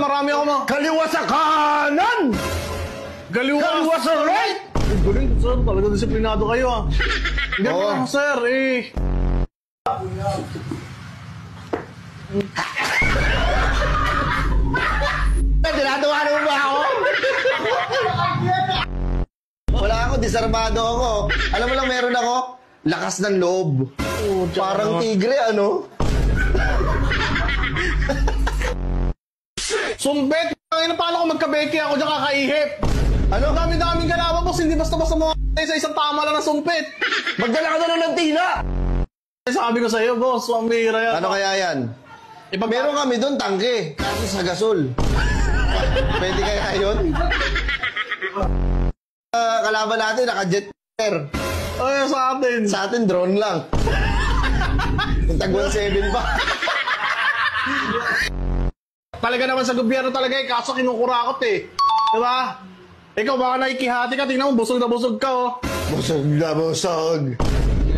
Marami ako mga... Kaliwa sa kanan! Kaliwa sa right! Galing, sir. Talaga disiplinado kayo, ah. Ganun lang, sir, eh. Tinatawa mo ba ako? Wala ako, disarmado ako. Alam mo lang, meron ako, lakas ng loob. Parang tigre, ano? Sumbet! Paano ko magkabeki ako dyan kakaihip? Ano? Dami-daming kalaban, boss. Hindi basta-basta mga sa isang tama lang na sumpit. Magdala ka na ng tina! Sabi ko sa'yo, boss, pambira yan. Ano kaya yan? Meron kami doon, tangke. Kaso sa gasol. Pwede kaya yun? Kalaban natin, naka-jet fighter. Ay, sa atin. Sa atin, drone lang. Yung tag-17 pa. Talaga naman sa gobyerno talaga eh, kaso kinukurakot eh. Diba? Ikaw baka nakikihati ka, tingnan mo, busog na busog ka oh. Busog na busog.